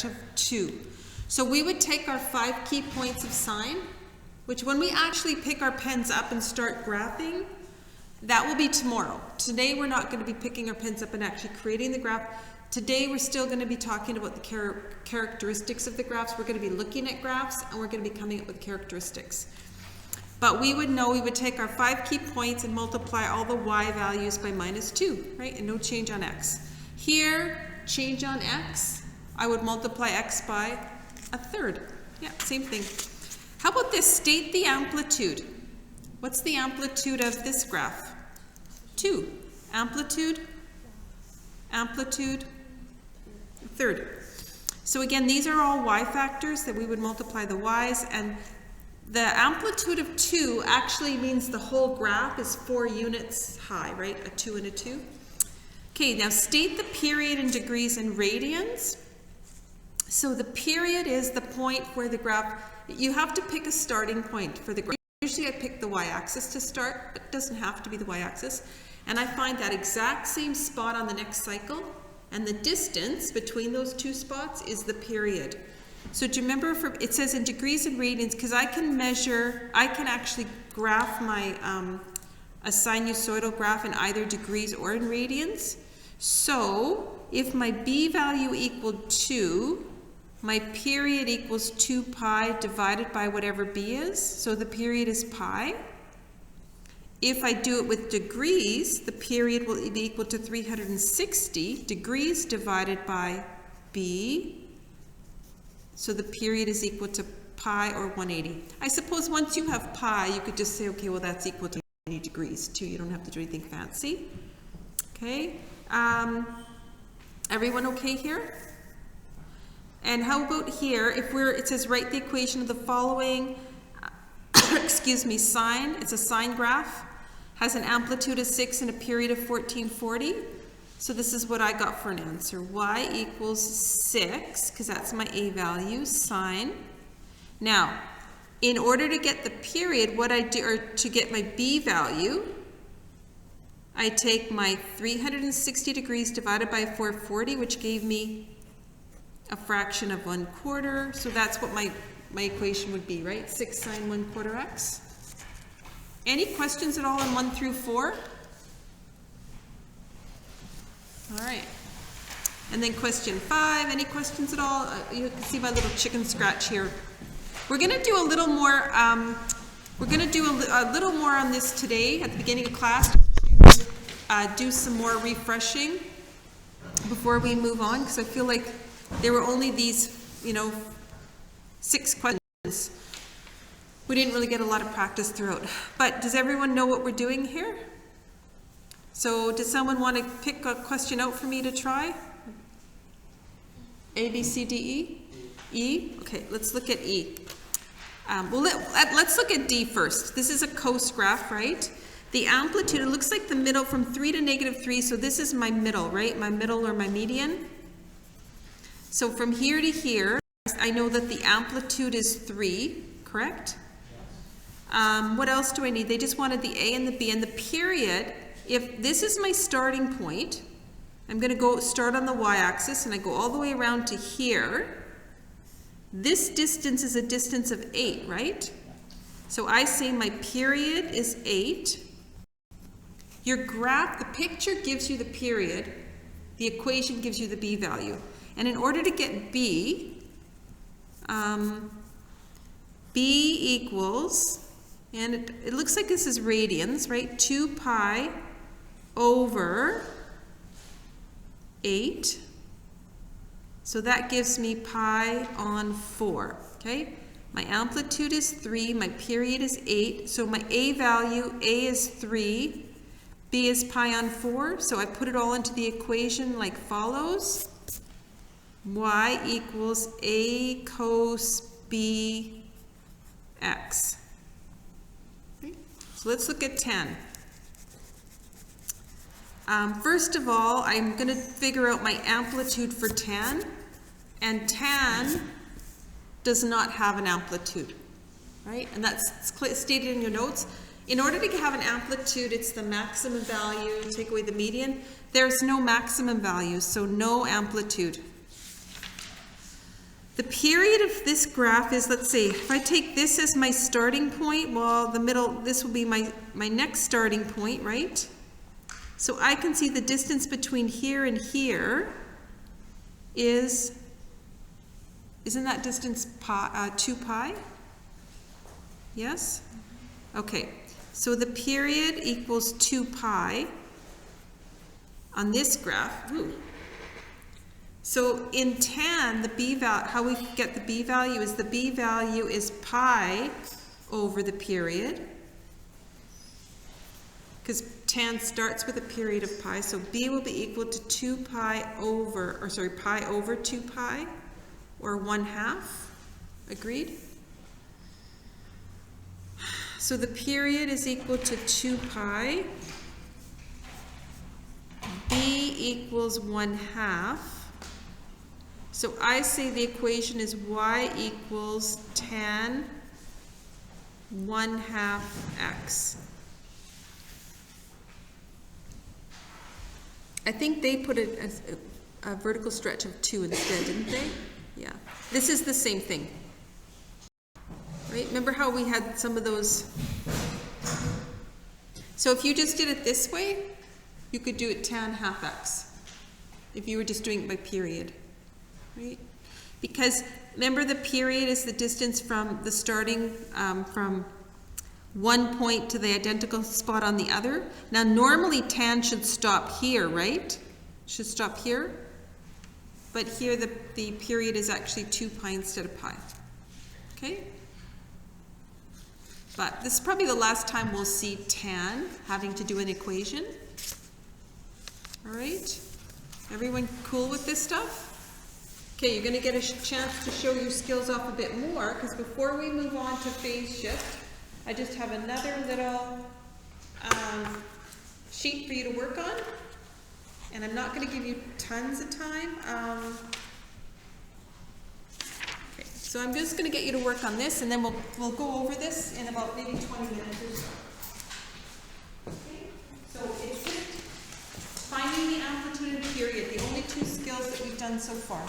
of 2. So we would take our 5 key points of sine, which when we actually pick our pens up and start graphing, that will be tomorrow. Today we're not going to be picking our pens up and actually creating the graph. Today we're still going to be talking about the characteristics of the graphs. We're going to be looking at graphs and we're going to be coming up with characteristics. But we would know we would take our 5 key points and multiply all the y values by -2, right? And no change on x. Here, change on x, I would multiply x by 1/3. Yeah, same thing. How about this? State the amplitude. What's the amplitude of this graph? 2. Amplitude, amplitude, 1/3. So again, these are all y factors that we would multiply the y's, and the amplitude of 2 actually means the whole graph is 4 units high, right? A 2 and a 2. Okay, now state the period in degrees and radians. So the period is the point where the graph, you have to pick a starting point for the graph. Usually I pick the y-axis to start, but it doesn't have to be the y-axis. And I find that exact same spot on the next cycle, and the distance between those two spots is the period. So do you remember, it says in degrees and radians, because I can measure, I can actually graph my, a sinusoidal graph in either degrees or in radians. So if my b value equaled 2, my period equals 2 pi divided by whatever b is. So the period is pi. If I do it with degrees, the period will be equal to 360 degrees divided by b. So the period is equal to pi or 180. I suppose once you have pi, you could just say, okay, well, that's equal to 80 degrees too. You don't have to do anything fancy. Okay. Everyone okay here? And how about here, if it says write the equation of the following, excuse me, sine, it's a sine graph, has an amplitude of 6 and a period of 1440. So this is what I got for an answer. Y equals 6, because that's my a value, sine. Now, in order to get the period, what I do, or to get my b value, I take my 360 degrees divided by 440, which gave me a fraction of 1/4. So that's what my equation would be, right? 6 sine 1/4 x. Any questions at all in 1 through 4? All right. And then question 5, any questions at all? You can see my little chicken scratch here. We're going to do a little more, a little more on this today at the beginning of class. Do some more refreshing before we move on, because I feel like there were only these, 6 questions. We didn't really get a lot of practice throughout. But does everyone know what we're doing here? So does someone want to pick a question out for me to try? A, B, C, D, E? E? Okay, let's look at E. Let's look at D first. This is a coast graph, right? The amplitude, it looks like the middle from 3 to -3, so this is my middle, right? My middle or my median. So from here to here, I know that the amplitude is 3, correct? What else do I need? They just wanted the A and the B, and the period, if this is my starting point, I'm going to go start on the y-axis, and I go all the way around to here. This distance is a distance of 8, right? So I say my period is 8. Your graph, the picture gives you the period. The equation gives you the b value. And in order to get b, b equals, and it looks like this is radians, right? 2 pi over 8. So that gives me pi on 4, okay? My amplitude is 3, my period is 8, so my a value, a is 3, b is pi on 4, so I put it all into the equation like follows. Y equals a cos b x. Okay. So let's look at 10. First of all, I'm going to figure out my amplitude for tan, and tan does not have an amplitude, right? And that's stated in your notes. In order to have an amplitude, it's the maximum value, take away the median. There's no maximum value, so no amplitude. The period of this graph is, let's see, if I take this as my starting point, well, the middle, this will be my next starting point, right? So I can see the distance between here and here isn't that distance pi, 2 pi? Yes? Okay, so the period equals 2 pi on this graph. Ooh. So in tan, the b value, how we get the b value is the b value is pi over the period, because tan starts with a period of pi, so b will be equal to 2 pi over, or sorry, pi over 2 pi, or 1/2. Agreed? So the period is equal to 2 pi. B equals 1/2. So I say the equation is y equals tan 1/2 x. I think they put it as a vertical stretch of 2 instead, didn't they? Yeah. This is the same thing. Right? Remember how we had some of those? So if you just did it this way, you could do it tan 1/2 x. If you were just doing it by period. Right? Because remember, the period is the distance from the starting from one point to the identical spot on the other. Now normally tan should stop here, right? Should stop here. But here the period is actually 2 pi instead of pi. Okay? But this is probably the last time we'll see tan having to do an equation. All right? Everyone cool with this stuff? Okay, you're going to get a chance to show your skills off a bit more, because before we move on to phase shift, I just have another little sheet for you to work on, and I'm not going to give you tons of time. Okay, so I'm just going to get you to work on this, and then we'll go over this in about maybe 20 minutes or so. Okay, so it's just finding the amplitude and period, the only 2 skills that we've done so far.